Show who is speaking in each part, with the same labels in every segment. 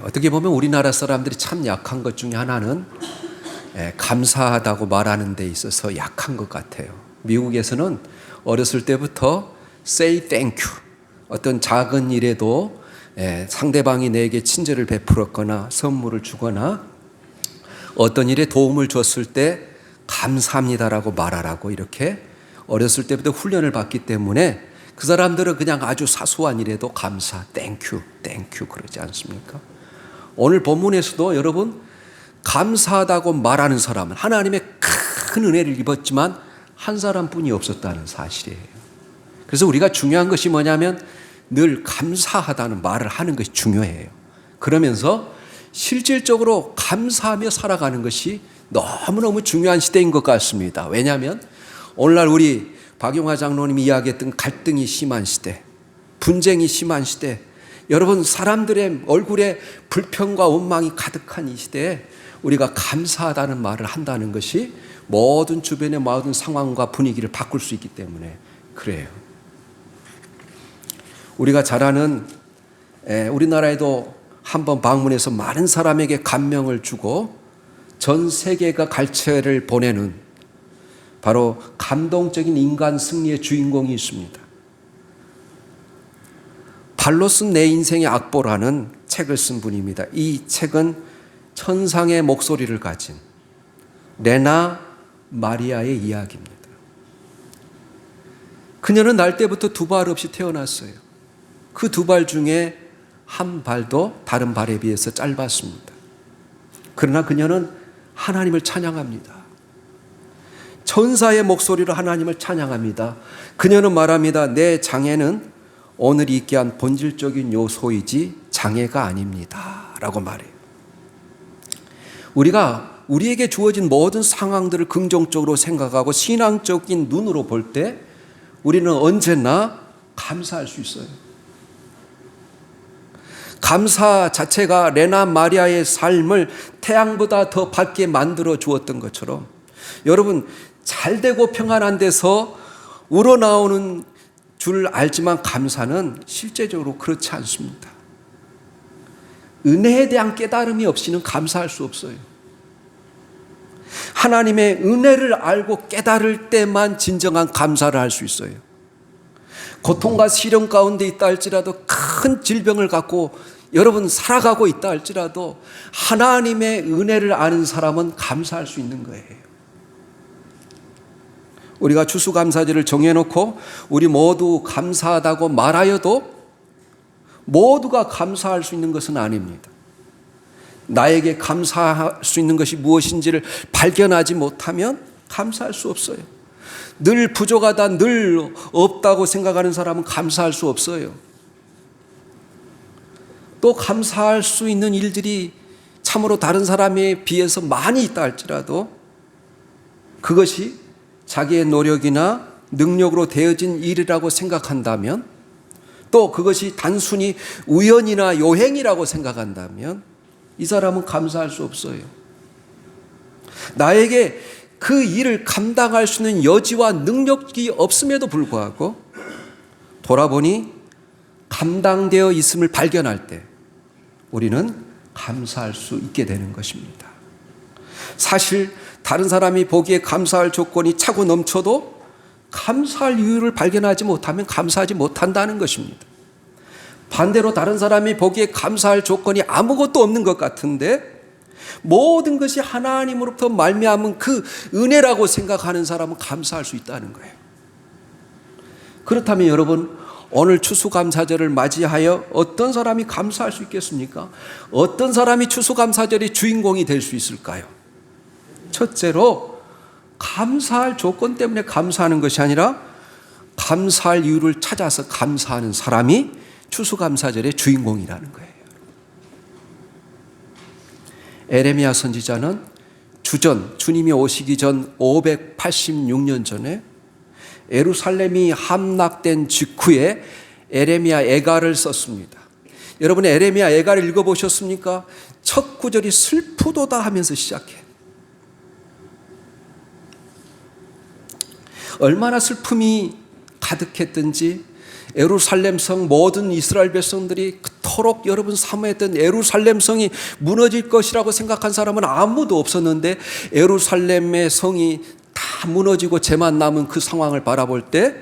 Speaker 1: 어떻게 보면 우리나라 사람들이 참 약한 것 중에 하나는 감사하다고 말하는 데 있어서 약한 것 같아요. 미국에서는 어렸을 때부터 say thank you, 어떤 작은 일에도 상대방이 내게 친절을 베풀었거나 선물을 주거나 어떤 일에 도움을 줬을 때 감사합니다라고 말하라고 이렇게 어렸을 때부터 훈련을 받기 때문에 그 사람들은 그냥 아주 사소한 일에도 감사, thank you 그러지 않습니까? 오늘 본문에서도 여러분 감사하다고 말하는 사람은 하나님의 큰 은혜를 입었지만 한 사람뿐이 없었다는 사실이에요. 그래서 우리가 중요한 것이 뭐냐면 늘 감사하다는 말을 하는 것이 중요해요. 그러면서 실질적으로 감사하며 살아가는 것이 너무너무 중요한 시대인 것 같습니다. 왜냐하면 오늘날 우리 박용화 장로님이 이야기했던 갈등이 심한 시대, 분쟁이 심한 시대, 여러분 사람들의 얼굴에 불평과 원망이 가득한 이 시대에 우리가 감사하다는 말을 한다는 것이 모든 주변의 모든 상황과 분위기를 바꿀 수 있기 때문에 그래요. 우리가 잘 아는 우리나라에도 한번 방문해서 많은 사람에게 감명을 주고 전 세계가 갈채를 보내는 바로 감동적인 인간 승리의 주인공이 있습니다. 발로 쓴 내 인생의 악보라는 책을 쓴 분입니다. 이 책은 천상의 목소리를 가진 레나 마리아의 이야기입니다. 그녀는 날 때부터 두 발 없이 태어났어요. 그 두 발 중에 한 발도 다른 발에 비해서 짧았습니다. 그러나 그녀는 하나님을 찬양합니다. 천사의 목소리로 하나님을 찬양합니다. 그녀는 말합니다. 내 장애는 오늘 있게 한 본질적인 요소이지 장애가 아닙니다 라고 말해요. 우리가 우리에게 주어진 모든 상황들을 긍정적으로 생각하고 신앙적인 눈으로 볼 때 우리는 언제나 감사할 수 있어요. 감사 자체가 레나 마리아의 삶을 태양보다 더 밝게 만들어 주었던 것처럼 여러분 잘되고 평안한 데서 우러나오는 줄 알지만 감사는 실제적으로 그렇지 않습니다. 은혜에 대한 깨달음이 없이는 감사할 수 없어요. 하나님의 은혜를 알고 깨달을 때만 진정한 감사를 할 수 있어요. 고통과 시련 가운데 있다 할지라도 큰 질병을 갖고 여러분 살아가고 있다 할지라도 하나님의 은혜를 아는 사람은 감사할 수 있는 거예요. 우리가 추수감사제를 정해놓고 우리 모두 감사하다고 말하여도 모두가 감사할 수 있는 것은 아닙니다. 나에게 감사할 수 있는 것이 무엇인지를 발견하지 못하면 감사할 수 없어요. 늘 부족하다, 늘 없다고 생각하는 사람은 감사할 수 없어요. 또 감사할 수 있는 일들이 참으로 다른 사람에 비해서 많이 있다 할지라도 그것이 자기의 노력이나 능력으로 되어진 일이라고 생각한다면 또 그것이 단순히 우연이나 요행이라고 생각한다면 이 사람은 감사할 수 없어요. 나에게 그 일을 감당할 수 있는 여지와 능력이 없음에도 불구하고 돌아보니 감당되어 있음을 발견할 때 우리는 감사할 수 있게 되는 것입니다. 사실 다른 사람이 보기에 감사할 조건이 차고 넘쳐도 감사할 이유를 발견하지 못하면 감사하지 못한다는 것입니다. 반대로 다른 사람이 보기에 감사할 조건이 아무것도 없는 것 같은데 모든 것이 하나님으로부터 말미암은 그 은혜라고 생각하는 사람은 감사할 수 있다는 거예요. 그렇다면 여러분 오늘 추수감사절을 맞이하여 어떤 사람이 감사할 수 있겠습니까? 어떤 사람이 추수감사절의 주인공이 될 수 있을까요? 첫째로 감사할 조건 때문에 감사하는 것이 아니라 감사할 이유를 찾아서 감사하는 사람이 추수감사절의 주인공이라는 거예요. 에레미야 선지자는 주전 주님이 오시기 전 586년 전에 예루살렘이 함락된 직후에 에레미야 애가를 썼습니다. 여러분 에레미야 애가를 읽어보셨습니까? 첫 구절이 슬프도다 하면서 시작해요. 얼마나 슬픔이 가득했든지 예루살렘 성 모든 이스라엘 백성들이 그토록 여러분 사모했던 예루살렘 성이 무너질 것이라고 생각한 사람은 아무도 없었는데 예루살렘의 성이 다 무너지고 죄만 남은 그 상황을 바라볼 때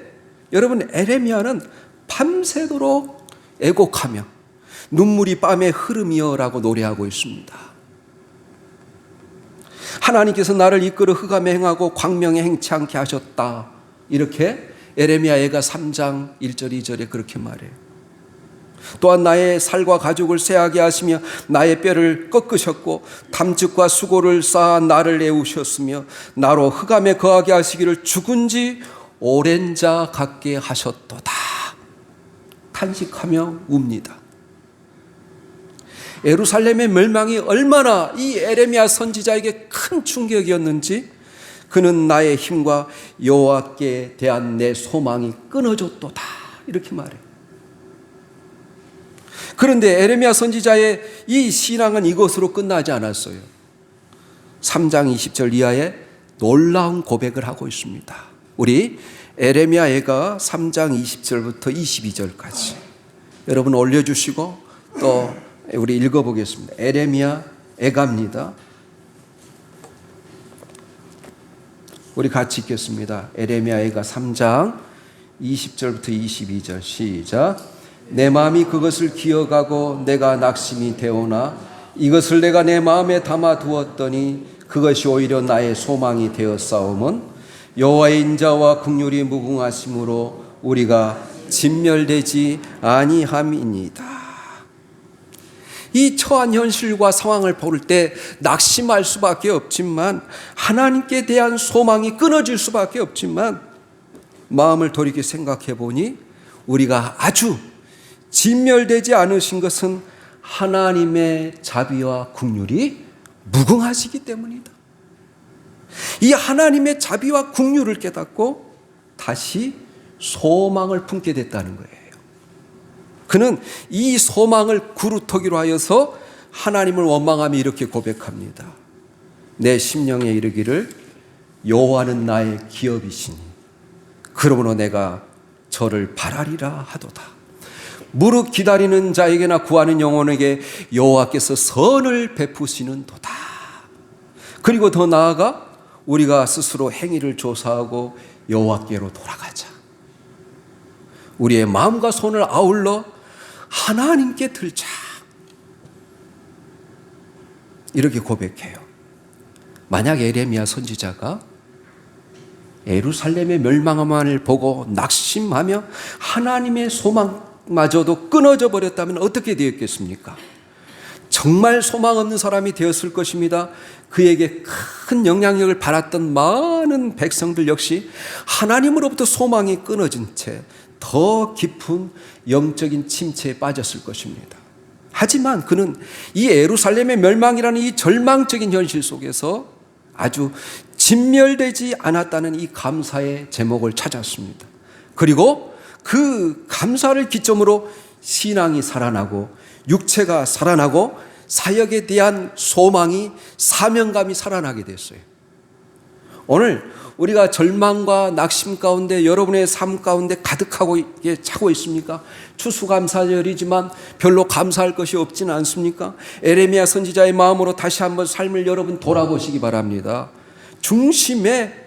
Speaker 1: 여러분 에레미야는 밤새도록 애곡하며 눈물이 뺨에 흐름이여라고 노래하고 있습니다. 하나님께서 나를 이끌어 흑암에 행하고 광명에 행치 않게 하셨다. 이렇게 에레미야가 3장 1절 2절에 그렇게 말해요. 또한 나의 살과 가죽을 쇠하게 하시며 나의 뼈를 꺾으셨고 담즙과 수고를 쌓아 나를 애우셨으며 나로 흑암에 거하게 하시기를 죽은 지 오랜 자 같게 하셨도다. 탄식하며 웁니다. 예루살렘의 멸망이 얼마나 이 에레미야 선지자에게 큰 충격이었는지 그는 나의 힘과 여호와께 대한 내 소망이 끊어졌도다. 이렇게 말해요. 그런데 에레미야 선지자의 이 신앙은 이것으로 끝나지 않았어요. 3장 20절 이하에 놀라운 고백을 하고 있습니다. 우리 에레미야가 3장 20절부터 22절까지 여러분 올려주시고 또 우리 읽어보겠습니다. 에레미야 애가입니다. 우리 같이 읽겠습니다. 에레미야 애가 3장 20절부터 22절 시작. 내 마음이 그것을 기억하고 내가 낙심이 되오나 이것을 내가 내 마음에 담아 두었더니 그것이 오히려 나의 소망이 되었사오면 여호와의 인자와 긍휼이 무궁하심으로 우리가 진멸되지 아니함이니이다. 이 처한 현실과 상황을 볼 때 낙심할 수밖에 없지만 하나님께 대한 소망이 끊어질 수밖에 없지만 마음을 돌이켜 생각해 보니 우리가 아주 진멸되지 않으신 것은 하나님의 자비와 긍휼이 무궁하시기 때문이다. 이 하나님의 자비와 긍휼을 깨닫고 다시 소망을 품게 됐다는 거예요. 그는 이 소망을 구루터기로 하여서 하나님을 원망하며 이렇게 고백합니다. 내 심령에 이르기를 여호와는 나의 기업이시니 그러므로 내가 저를 바라리라 하도다. 무릇 기다리는 자에게나 구하는 영혼에게 여호와께서 선을 베푸시는 도다. 그리고 더 나아가 우리가 스스로 행위를 조사하고 여호와께로 돌아가자. 우리의 마음과 손을 아울러 하나님께 들자. 이렇게 고백해요. 만약 에레미야 선지자가 예루살렘의 멸망함을 보고 낙심하며 하나님의 소망마저도 끊어져 버렸다면 어떻게 되었겠습니까? 정말 소망 없는 사람이 되었을 것입니다. 그에게 큰 영향력을 받았던 많은 백성들 역시 하나님으로부터 소망이 끊어진 채 더 깊은 영적인 침체에 빠졌을 것입니다. 하지만 그는 이 예루살렘의 멸망이라는 이 절망적인 현실 속에서 아주 진멸되지 않았다는 이 감사의 제목을 찾았습니다. 그리고 그 감사를 기점으로 신앙이 살아나고 육체가 살아나고 사역에 대한 소망이 사명감이 살아나게 됐어요. 오늘 우리가 절망과 낙심 가운데 여러분의 삶 가운데 가득하고 차고 있습니까? 추수감사절이지만 별로 감사할 것이 없지는 않습니까? 에레미야 선지자의 마음으로 다시 한번 삶을 여러분 돌아보시기 바랍니다. 중심에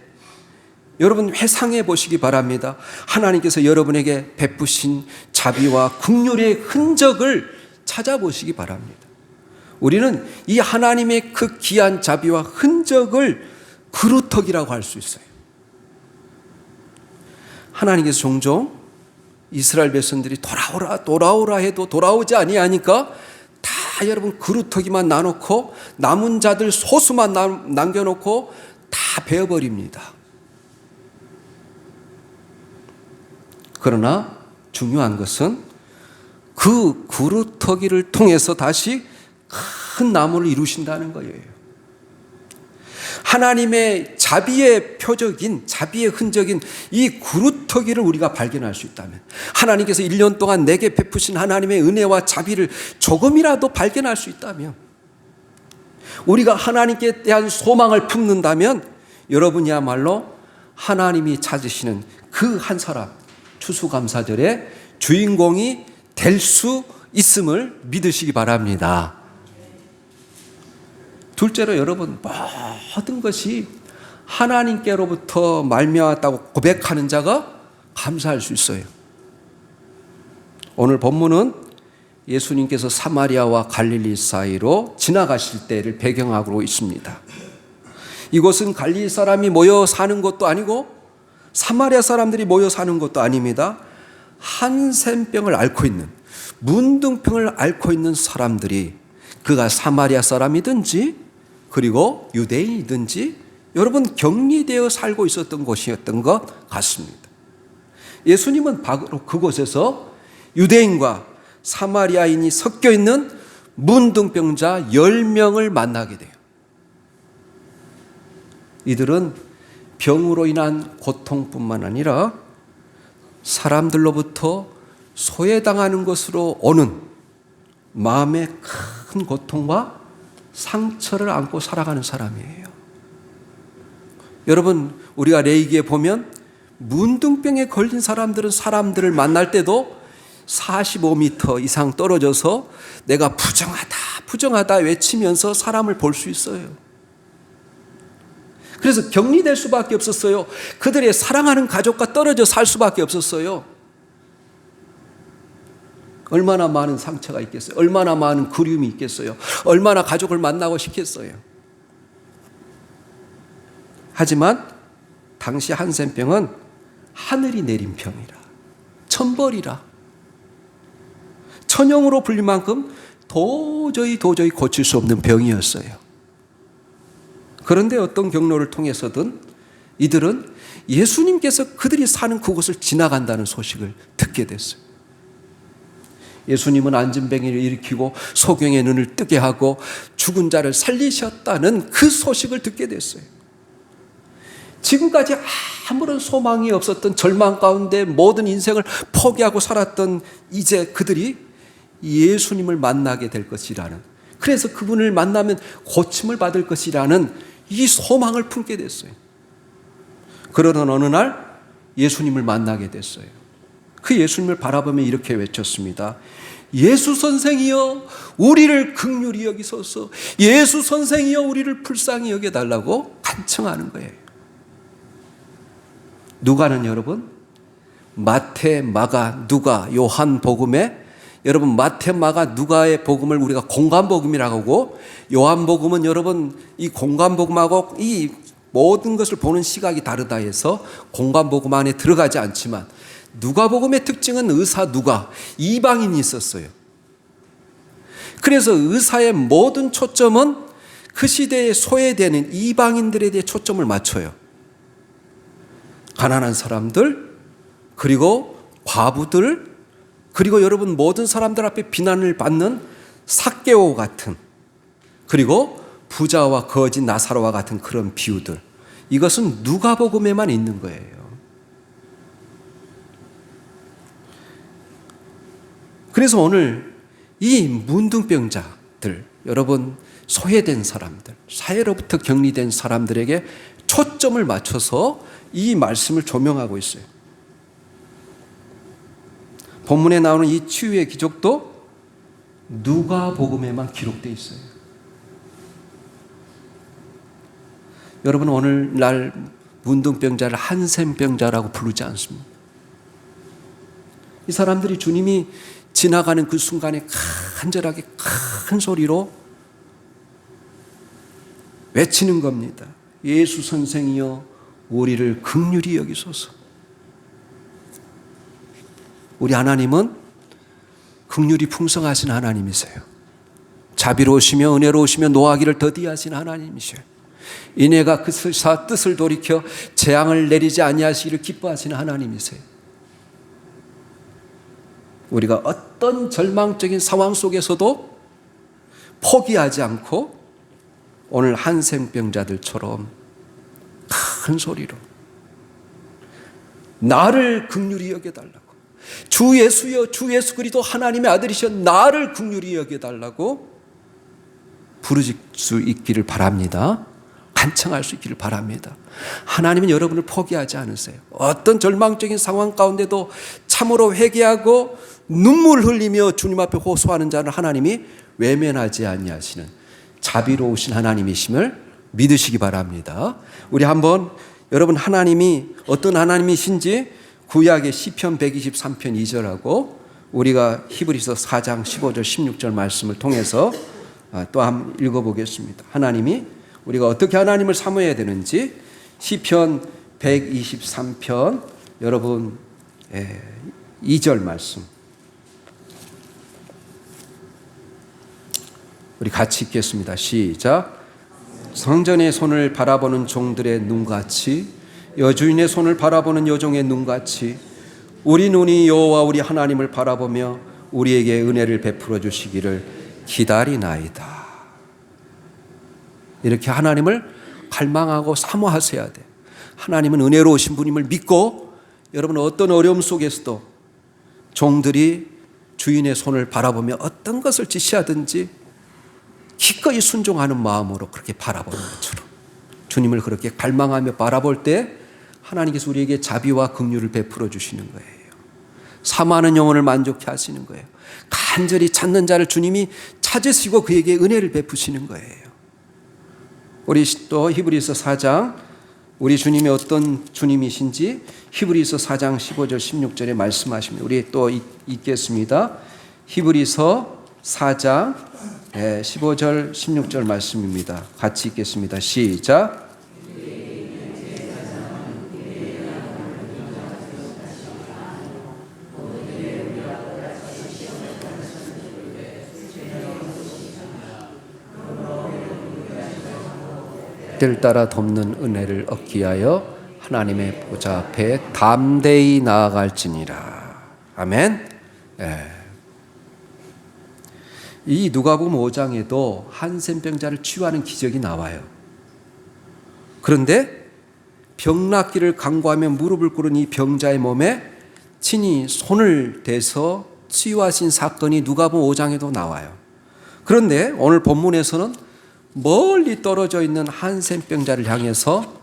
Speaker 1: 여러분 회상해 보시기 바랍니다. 하나님께서 여러분에게 베푸신 자비와 긍휼의 흔적을 찾아보시기 바랍니다. 우리는 이 하나님의 그 귀한 자비와 흔적을 그루터기라고 할 수 있어요. 하나님께서 종종 이스라엘 백성들이 돌아오라 해도 돌아오지 아니하니까 다 여러분 그루터기만 나놓고 남은 자들 소수만 남겨놓고 다 베어버립니다. 그러나 중요한 것은 그 그루터기를 통해서 다시 큰 나무를 이루신다는 거예요. 하나님의 자비의 표적인 자비의 흔적인 이 그루터기를 우리가 발견할 수 있다면, 하나님께서 1년 동안 내게 베푸신 하나님의 은혜와 자비를 조금이라도 발견할 수 있다면, 우리가 하나님께 대한 소망을 품는다면 여러분이야말로 하나님이 찾으시는 그 한 사람, 추수감사절에 주인공이 될 수 있음을 믿으시기 바랍니다. 둘째로 여러분, 모든 것이 하나님께로부터 말미암았다고 고백하는 자가 감사할 수 있어요. 오늘 본문은 예수님께서 사마리아와 갈릴리 사이로 지나가실 때를 배경하고 있습니다. 이곳은 갈릴리 사람이 모여 사는 곳도 아니고 사마리아 사람들이 모여 사는 곳도 아닙니다. 한센병을 앓고 있는, 문둥병을 앓고 있는 사람들이, 그가 사마리아 사람이든지 그리고 유대인이든지 여러분 격리되어 살고 있었던 곳이었던 것 같습니다. 예수님은 바로 그곳에서 유대인과 사마리아인이 섞여 있는 문둥병자 10명을 만나게 돼요. 이들은 병으로 인한 고통뿐만 아니라 사람들로부터 소외당하는 것으로 오는 마음의 큰 고통과 상처를 안고 살아가는 사람이에요. 여러분, 우리가 레위기에 보면 문둥병에 걸린 사람들은 사람들을 만날 때도 45m 이상 떨어져서 내가 부정하다, 부정하다 외치면서 사람을 볼 수 있어요. 그래서 격리될 수밖에 없었어요. 그들의 사랑하는 가족과 떨어져 살 수밖에 없었어요. 얼마나 많은 상처가 있겠어요. 얼마나 많은 그리움이 있겠어요. 얼마나 가족을 만나고 싶겠어요. 하지만 당시 한센병은 하늘이 내린 병이라, 천벌이라, 천형으로 불릴 만큼 도저히 고칠 수 없는 병이었어요. 그런데 어떤 경로를 통해서든 이들은 예수님께서 그들이 사는 그곳을 지나간다는 소식을 듣게 됐어요. 예수님은 안진뱅이를 일으키고 소경의 눈을 뜨게 하고 죽은 자를 살리셨다는 그 소식을 듣게 됐어요. 지금까지 아무런 소망이 없었던 절망 가운데 모든 인생을 포기하고 살았던 이제 그들이 예수님을 만나게 될 것이라는, 그래서 그분을 만나면 고침을 받을 것이라는 이 소망을 품게 됐어요. 그러던 어느 날 예수님을 만나게 됐어요. 그 예수님을 바라보며 이렇게 외쳤습니다. 예수 선생이여 우리를 긍휼히 여기소서. 예수 선생이여 우리를 불쌍히 여겨달라고 간청하는 거예요. 누가는 여러분 마태, 마가, 누가, 요한 복음에, 여러분 마태, 마가, 누가의 복음을 우리가 공관복음이라고 하고, 요한 복음은 여러분 이 공관복음하고 이 모든 것을 보는 시각이 다르다 해서 공관복음 안에 들어가지 않지만, 누가복음의 특징은 의사 누가, 이방인이 있었어요. 그래서 의사의 모든 초점은 그 시대에 소외되는 이방인들에 대해 초점을 맞춰요. 가난한 사람들, 그리고 과부들, 그리고 여러분 모든 사람들 앞에 비난을 받는 삭개오 같은, 그리고 부자와 거지 나사로와 같은 그런 비유들, 이것은 누가복음에만 있는 거예요. 그래서 오늘 이 문둥병자들, 여러분 소외된 사람들, 사회로부터 격리된 사람들에게 초점을 맞춰서 이 말씀을 조명하고 있어요. 본문에 나오는 이 치유의 기적도 누가복음에만 기록되어 있어요. 여러분 오늘날 문둥병자를 한센병자라고 부르지 않습니다. 이 사람들이 주님이 지나가는 그 순간에 간절하게 큰 소리로 외치는 겁니다. 예수 선생이여 우리를 긍휼히 여기소서. 우리 하나님은 긍휼이 풍성하신 하나님이세요. 자비로우시며 은혜로우시며 노하기를 더디하신 하나님이셔요. 이내가 그 뜻을 돌이켜 재앙을 내리지 아니하시기를 기뻐하시는 하나님이세요. 우리가 어떤 절망적인 상황 속에서도 포기하지 않고 오늘 한센병자들처럼 큰 소리로 나를 긍휼히 여겨달라고, 주 예수여 주 예수 그리스도 하나님의 아들이셔 나를 긍휼히 여겨달라고 부르실 수 있기를 바랍니다. 간청할 수 있기를 바랍니다. 하나님은 여러분을 포기하지 않으세요. 어떤 절망적인 상황 가운데도 참으로 회개하고 눈물 흘리며 주님 앞에 호소하는 자는 하나님이 외면하지 아니하시는 자비로우신 하나님이심을 믿으시기 바랍니다. 우리 한번 여러분 하나님이 어떤 하나님이신지 구약의 시편 123편 2절하고 우리가 히브리서 4장 15절 16절 말씀을 통해서 또 한번 읽어보겠습니다. 하나님이 우리가 어떻게 하나님을 사모해야 되는지 시편 123편 여러분 2절 말씀 우리 같이 읽겠습니다. 시작. 성전의 손을 바라보는 종들의 눈같이 여주인의 손을 바라보는 여종의 눈같이 우리 눈이 여호와 우리 하나님을 바라보며 우리에게 은혜를 베풀어 주시기를 기다리나이다. 이렇게 하나님을 갈망하고 사모하셔야 돼. 하나님은 은혜로우신 분임을 믿고 여러분 어떤 어려움 속에서도 종들이 주인의 손을 바라보며 어떤 것을 지시하든지 기꺼이 순종하는 마음으로 그렇게 바라보는 것처럼 주님을 그렇게 갈망하며 바라볼 때 하나님께서 우리에게 자비와 긍휼을 베풀어 주시는 거예요. 사모하는 영혼을 만족해 하시는 거예요. 간절히 찾는 자를 주님이 찾으시고 그에게 은혜를 베푸시는 거예요. 우리 또 히브리서 4장 우리 주님이 어떤 주님이신지 히브리서 4장 15절 16절에 말씀하십니다. 우리 또 읽겠습니다. 히브리서 4장 15절 16절 말씀입니다. 같이 읽겠습니다. 시작. 들 따라 돕는 은혜를 얻기 위하여 하나님의 보좌 앞에 담대히 나아갈지니라. 아멘. 이 누가복음 5장에도 한센병자를 치유하는 기적이 나와요. 그런데 병낫기를 간구하며 무릎을 꿇은 이 병자의 몸에 친히 손을 대서 치유하신 사건이 누가복음 5장에도 나와요. 그런데 오늘 본문에서는 멀리 떨어져 있는 한센병자를 향해서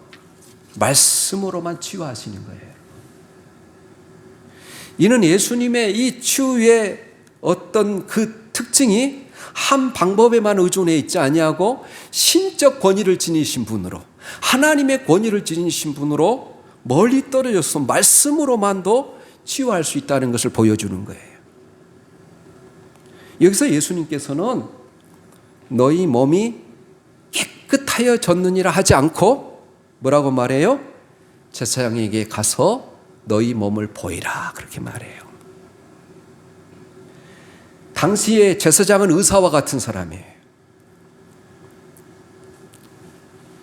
Speaker 1: 말씀으로만 치유하시는 거예요. 이는 예수님의 이 치유의 어떤 그 특징이 한 방법에만 의존해 있지 아니하고 신적 권위를 지니신 분으로 하나님의 권위를 지니신 분으로 멀리 떨어져서 말씀으로만도 치유할 수 있다는 것을 보여주는 거예요. 여기서 예수님께서는 너희 몸이 깨끗하여졌느니라 하지 않고 뭐라고 말해요? 제사장에게 가서 너희 몸을 보이라 그렇게 말해요. 당시에 제사장은 의사와 같은 사람이에요.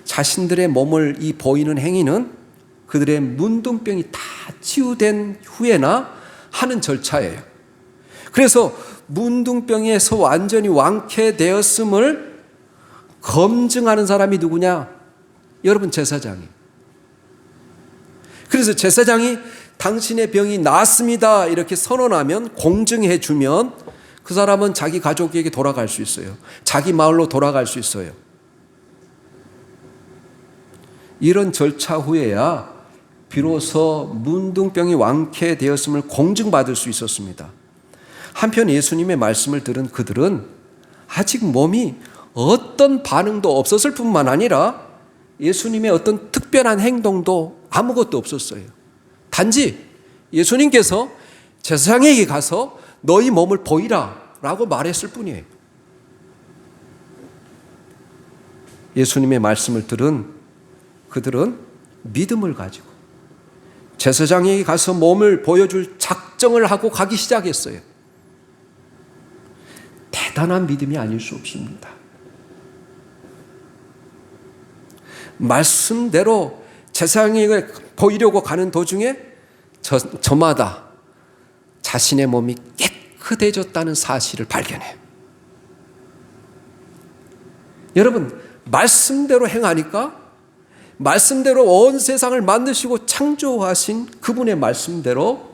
Speaker 1: 자신들의 몸을 이 보이는 행위는 그들의 문둥병이 다 치유된 후에나 하는 절차예요. 그래서 문둥병에서 완전히 완쾌되었음을 검증하는 사람이 누구냐? 여러분 제사장이. 그래서 제사장이 당신의 병이 나았습니다 이렇게 선언하면 공증해 주면 그 사람은 자기 가족에게 돌아갈 수 있어요. 자기 마을로 돌아갈 수 있어요. 이런 절차 후에야 비로소 문둥병이 완쾌되었음을 공증받을 수 있었습니다. 한편 예수님의 말씀을 들은 그들은 아직 몸이 어떤 반응도 없었을 뿐만 아니라 예수님의 어떤 특별한 행동도 아무것도 없었어요. 단지 예수님께서 제사장에게 가서 너희 몸을 보이라 라고 말했을 뿐이에요. 예수님의 말씀을 들은 그들은 믿음을 가지고 제사장에게 가서 몸을 보여줄 작정을 하고 가기 시작했어요. 대단한 믿음이 아닐 수 없습니다. 말씀대로 제사장에게 보이려고 가는 도중에 저마다 자신의 몸이 깨끗해졌다는 사실을 발견해요. 여러분, 말씀대로 행하니까 말씀대로 온 세상을 만드시고 창조하신 그분의 말씀대로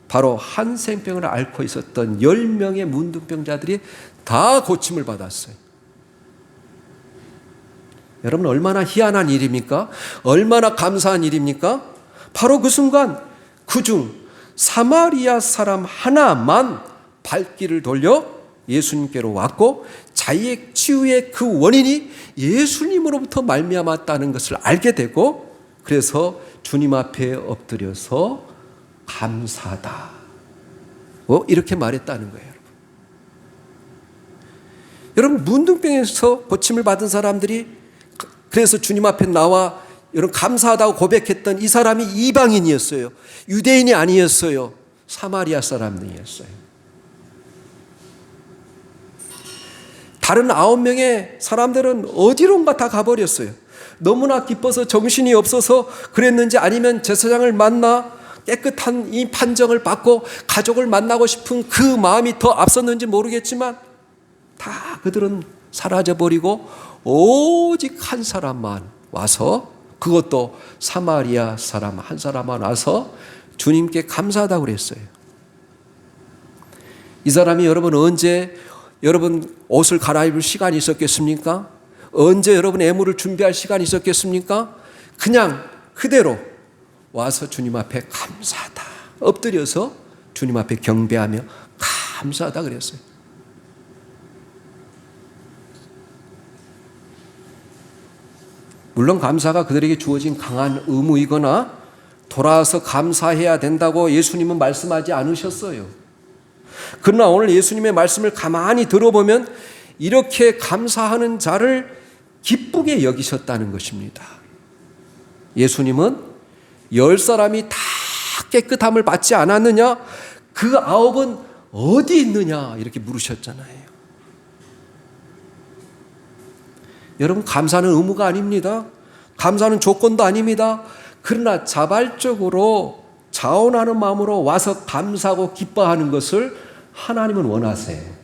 Speaker 1: 바로 한센병을 앓고 있었던 10명의 문둥병자들이 다 고침을 받았어요. 여러분 얼마나 희한한 일입니까? 얼마나 감사한 일입니까? 바로 그 순간 그중 사마리아 사람 하나만 발길을 돌려 예수님께로 왔고 자기의 치유의 그 원인이 예수님으로부터 말미암았다는 것을 알게 되고 그래서 주님 앞에 엎드려서 감사하다 이렇게 말했다는 거예요. 여러분 문둥병에서 고침을 받은 사람들이 그래서 주님 앞에 나와 여러분 감사하다고 고백했던 이 사람이 이방인이었어요. 유대인이 아니었어요. 사마리아 사람들이었어요. 다른 9명의 사람들은 어디론가 다 가버렸어요. 너무나 기뻐서 정신이 없어서 그랬는지 아니면 제사장을 만나 깨끗한 이 판정을 받고 가족을 만나고 싶은 그 마음이 더 앞섰는지 모르겠지만 다 그들은 사라져버리고 오직 한 사람만 와서 그것도 사마리아 사람 한 사람만 와서 주님께 감사하다고 그랬어요. 이 사람이 여러분 언제 여러분 옷을 갈아입을 시간이 있었겠습니까? 언제 여러분 애물을 준비할 시간이 있었겠습니까? 그냥 그대로 와서 주님 앞에 감사하다. 엎드려서 주님 앞에 경배하며 감사하다 그랬어요. 물론 감사가 그들에게 주어진 강한 의무이거나 돌아와서 감사해야 된다고 예수님은 말씀하지 않으셨어요. 그러나 오늘 예수님의 말씀을 가만히 들어보면 이렇게 감사하는 자를 기쁘게 여기셨다는 것입니다. 예수님은 10사람이 다 깨끗함을 받지 않았느냐? 그 9은 어디 있느냐? 이렇게 물으셨잖아요. 여러분 감사는 의무가 아닙니다. 감사는 조건도 아닙니다. 그러나 자발적으로 자원하는 마음으로 와서 감사하고 기뻐하는 것을 하나님은 원하세요.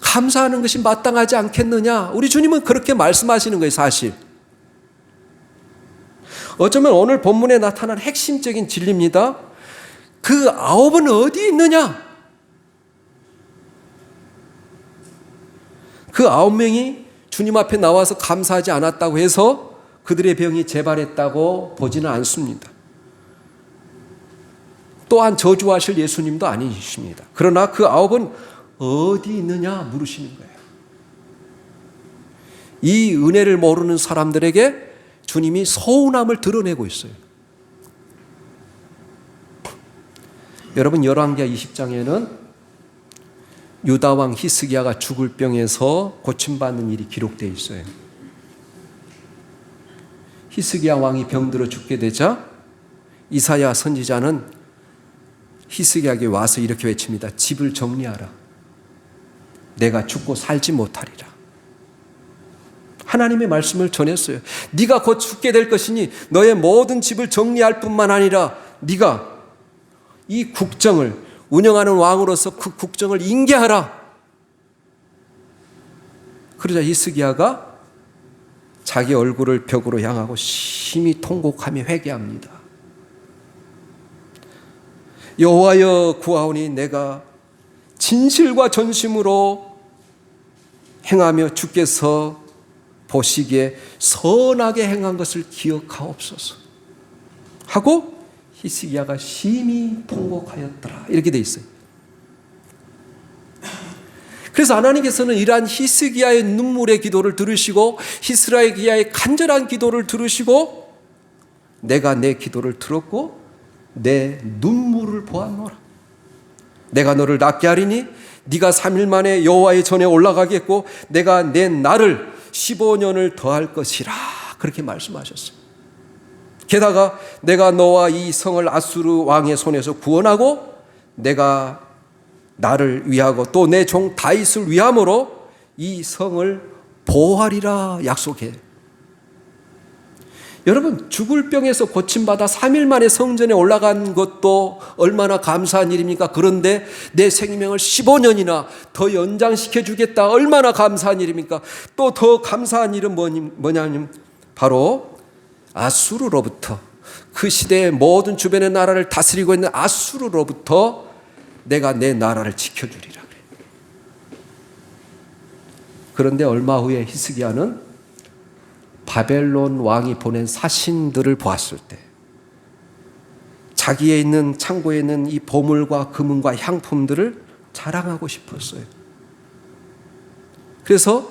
Speaker 1: 감사하는 것이 마땅하지 않겠느냐? 우리 주님은 그렇게 말씀하시는 거예요, 사실. 어쩌면 오늘 본문에 나타난 핵심적인 진리입니다. 그 9은 어디 있느냐? 그 9명이 주님 앞에 나와서 감사하지 않았다고 해서 그들의 병이 재발했다고 보지는 않습니다. 또한 저주하실 예수님도 아니십니다. 그러나 그 9은 어디 있느냐 물으시는 거예요. 이 은혜를 모르는 사람들에게 주님이 서운함을 드러내고 있어요. 여러분 열왕기하 20장에는 유다왕 히스기야가 죽을 병에서 고침받는 일이 기록되어 있어요. 히스기야 왕이 병들어 죽게 되자 이사야 선지자는 히스기야에게 와서 이렇게 외칩니다. 집을 정리하라. 내가 죽고 살지 못하리라. 하나님의 말씀을 전했어요. 네가 곧 죽게 될 것이니 너의 모든 집을 정리할 뿐만 아니라 네가 이 국정을 운영하는 왕으로서 그 국정을 인계하라. 그러자 히스기야가 자기 얼굴을 벽으로 향하고 심히 통곡하며 회개합니다. 여호와여 구하오니 내가 진실과 전심으로 행하며 주께서 보시기에 선하게 행한 것을 기억하옵소서 하고 히스기야가 심히 통곡하였더라. 이렇게 돼 있어요. 그래서 하나님께서는 이러한 히스기야의 눈물의 기도를 들으시고 히스기야의 간절한 기도를 들으시고 내가 내 기도를 들었고 내 눈물을 보았노라. 내가 너를 낫게 하리니 네가 3일 만에 여호와의 전에 올라가겠고 내가 내 날을 15년을 더할 것이라. 그렇게 말씀하셨어요. 게다가 내가 너와 이 성을 아수르 왕의 손에서 구원하고 내가 나를 위하고 또 내 종 다윗을 위함으로 이 성을 보호하리라 약속해. 여러분 죽을 병에서 고침받아 3일 만에 성전에 올라간 것도 얼마나 감사한 일입니까? 그런데 내 생명을 15년이나 더 연장시켜 주겠다. 얼마나 감사한 일입니까? 또 더 감사한 일은 뭐냐면 바로 아수르로부터 그 시대의 모든 주변의 나라를 다스리고 있는 아수르로부터 내가 내 나라를 지켜주리라. 그런데 얼마 후에 히스기야는 바벨론 왕이 보낸 사신들을 보았을 때 자기에 있는 창고에 있는 이 보물과 금은과 향품들을 자랑하고 싶었어요. 그래서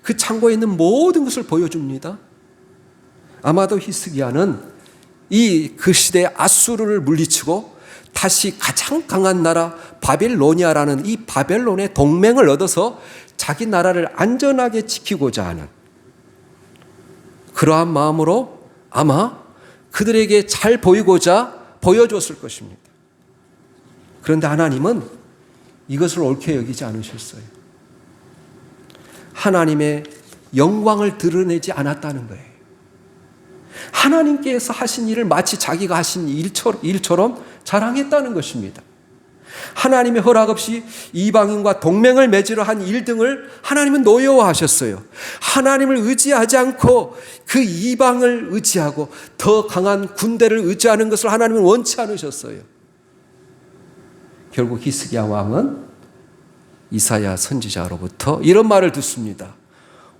Speaker 1: 그 창고에 있는 모든 것을 보여줍니다. 아마도 히스기야는 그 시대의 아수르를 물리치고 다시 가장 강한 나라 바빌로니아라는 이 바벨론의 동맹을 얻어서 자기 나라를 안전하게 지키고자 하는 그러한 마음으로 아마 그들에게 잘 보이고자 보여줬을 것입니다. 그런데 하나님은 이것을 옳게 여기지 않으셨어요. 하나님의 영광을 드러내지 않았다는 거예요. 하나님께서 하신 일을 마치 자기가 하신 일처럼 자랑했다는 것입니다. 하나님의 허락 없이 이방인과 동맹을 맺으려 한 일 등을 하나님은 노여워하셨어요. 하나님을 의지하지 않고 그 이방을 의지하고 더 강한 군대를 의지하는 것을 하나님은 원치 않으셨어요. 결국 히스기야 왕은 이사야 선지자로부터 이런 말을 듣습니다.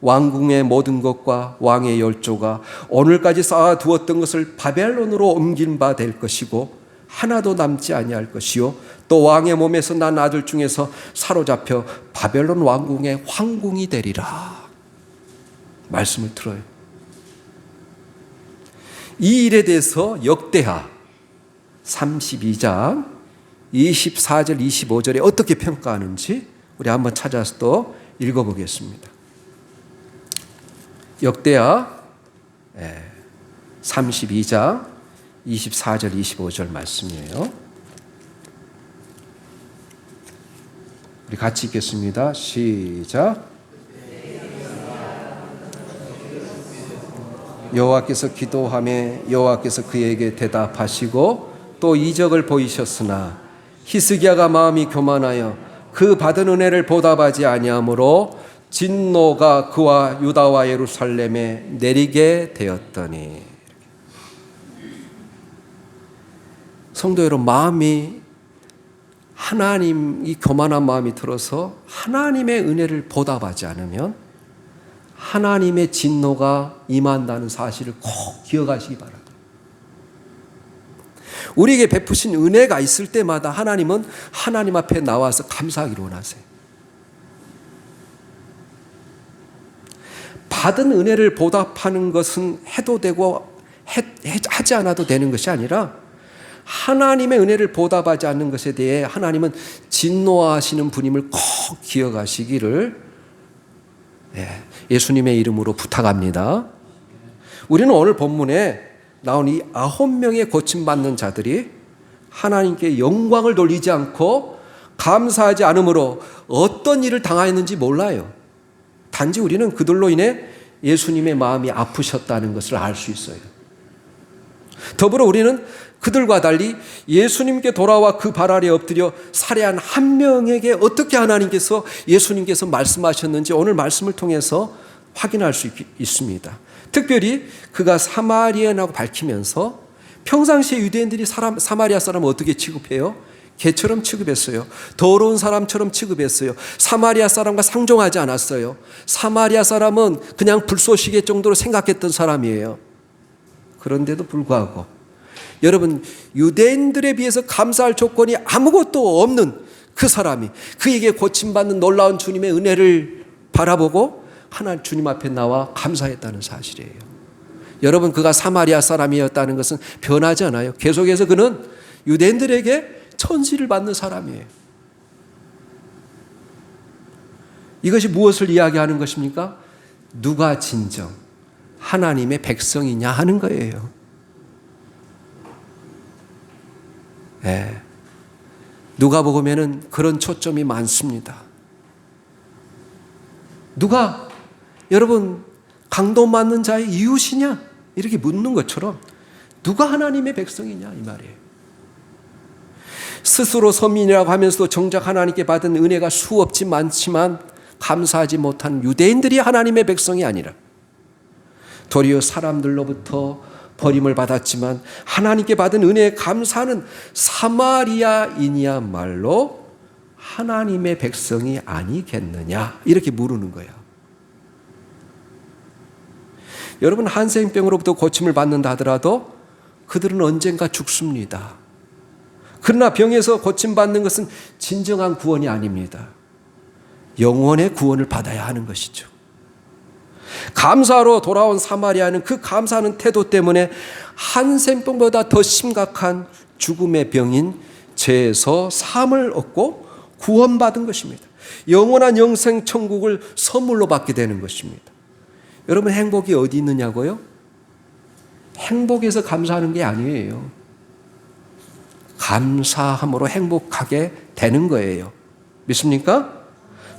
Speaker 1: 왕궁의 모든 것과 왕의 열조가 오늘까지 쌓아두었던 것을 바벨론으로 옮긴 바 될 것이고 하나도 남지 아니할 것이요 또 왕의 몸에서 난 아들 중에서 사로잡혀 바벨론 왕궁의 황궁이 되리라. 말씀을 들어요. 이 일에 대해서 역대하 32장 24절 25절에 어떻게 평가하는지 우리 한번 찾아서 또 읽어보겠습니다. 역대하 32장 24절 25절 말씀이에요. 우리 같이 읽겠습니다. 시작. 여호와께서 기도하매 여호와께서 그에게 대답하시고 또 이적을 보이셨으나 히스기야가 마음이 교만하여 그 받은 은혜를 보답하지 아니하므로 진노가 그와 유다와 예루살렘에 내리게 되었더니. 성도 여러분, 마음이 하나님 이 교만한 마음이 들어서 하나님의 은혜를 보답하지 않으면 하나님의 진노가 임한다는 사실을 꼭 기억하시기 바랍니다. 우리에게 베푸신 은혜가 있을 때마다 하나님은 하나님 앞에 나와서 감사하기를 원하세요. 받은 은혜를 보답하는 것은 해도 되고 하지 않아도 되는 것이 아니라 하나님의 은혜를 보답하지 않는 것에 대해 하나님은 진노하시는 분임을 꼭 기억하시기를 예수님의 이름으로 부탁합니다. 우리는 오늘 본문에 나온 이 9명의 고침받는 자들이 하나님께 영광을 돌리지 않고 감사하지 않으므로 어떤 일을 당하였는지 몰라요. 단지 우리는 그들로 인해 예수님의 마음이 아프셨다는 것을 알 수 있어요. 더불어 우리는 그들과 달리 예수님께 돌아와 그 발 아래 엎드려 살해한 한 명에게 어떻게 하나님께서 예수님께서 말씀하셨는지 오늘 말씀을 통해서 확인할 수 있습니다. 특별히 그가 사마리아라고 밝히면서 평상시에 유대인들이 사마리아 사람을 어떻게 취급해요? 개처럼 취급했어요. 더러운 사람처럼 취급했어요. 사마리아 사람과 상종하지 않았어요. 사마리아 사람은 그냥 불쏘시개 정도로 생각했던 사람이에요. 그런데도 불구하고 여러분, 유대인들에 비해서 감사할 조건이 아무것도 없는 그 사람이 그에게 고침받는 놀라운 주님의 은혜를 바라보고 하나님 주님 앞에 나와 감사했다는 사실이에요. 여러분, 그가 사마리아 사람이었다는 것은 변하지 않아요. 계속해서 그는 유대인들에게 천시를 받는 사람이에요. 이것이 무엇을 이야기하는 것입니까? 누가 진정 하나님의 백성이냐 하는 거예요. 누가복음에는 그런 초점이 많습니다. 누가 여러분 강도 맞는 자의 이웃이냐 이렇게 묻는 것처럼 누가 하나님의 백성이냐 이 말이에요. 스스로 서민이라고 하면서도 정작 하나님께 받은 은혜가 수없지 많지만 감사하지 못한 유대인들이 하나님의 백성이 아니라 도리어 사람들로부터 버림을 받았지만 하나님께 받은 은혜에 감사하는 사마리아인이야말로 하나님의 백성이 아니겠느냐 이렇게 물으는 거예요. 여러분, 한센병으로부터 고침을 받는다 하더라도 그들은 언젠가 죽습니다. 그러나 병에서 고침받는 것은 진정한 구원이 아닙니다. 영원의 구원을 받아야 하는 것이죠. 감사로 돌아온 사마리아는 그 감사하는 태도 때문에 한센병보다 더 심각한 죽음의 병인 죄에서 사함을 얻고 구원받은 것입니다. 영원한 영생 천국을 선물로 받게 되는 것입니다. 여러분, 행복이 어디 있느냐고요? 행복에서 감사하는 게 아니에요. 감사함으로 행복하게 되는 거예요. 믿습니까?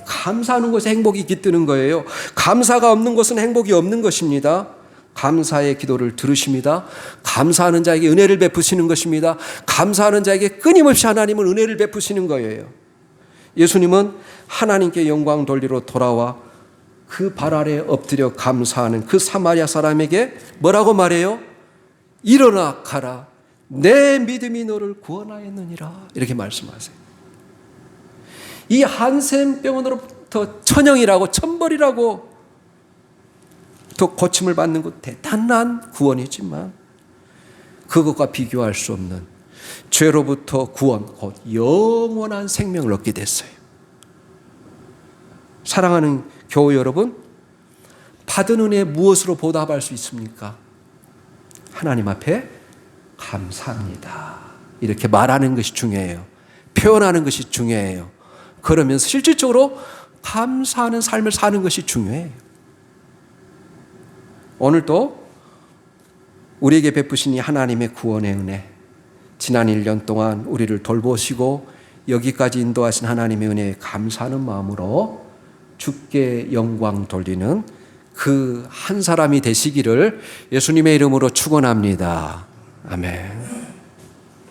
Speaker 1: 감사하는 것에 행복이 깃드는 거예요. 감사가 없는 것은 행복이 없는 것입니다. 감사의 기도를 들으십니다. 감사하는 자에게 은혜를 베푸시는 것입니다. 감사하는 자에게 끊임없이 하나님은 은혜를 베푸시는 거예요. 예수님은 하나님께 영광 돌리러 돌아와 그 발 아래 엎드려 감사하는 그 사마리아 사람에게 뭐라고 말해요? 일어나 가라. 내 믿음이 너를 구원하였느니라. 이렇게 말씀하세요. 이 한센병원으로부터 천형이라고 천벌이라고 또 고침을 받는 것 대단한 구원이지만 그것과 비교할 수 없는 죄로부터 구원, 곧 영원한 생명을 얻게 됐어요. 사랑하는 교우 여러분, 받은 은혜 무엇으로 보답할 수 있습니까? 하나님 앞에 감사합니다. 이렇게 말하는 것이 중요해요. 표현하는 것이 중요해요. 그러면서 실질적으로 감사하는 삶을 사는 것이 중요해요. 오늘도 우리에게 베푸신 이 하나님의 구원의 은혜, 지난 1년 동안 우리를 돌보시고 여기까지 인도하신 하나님의 은혜에 감사하는 마음으로 주께 영광 돌리는 그 한 사람이 되시기를 예수님의 이름으로 축원합니다. 아멘.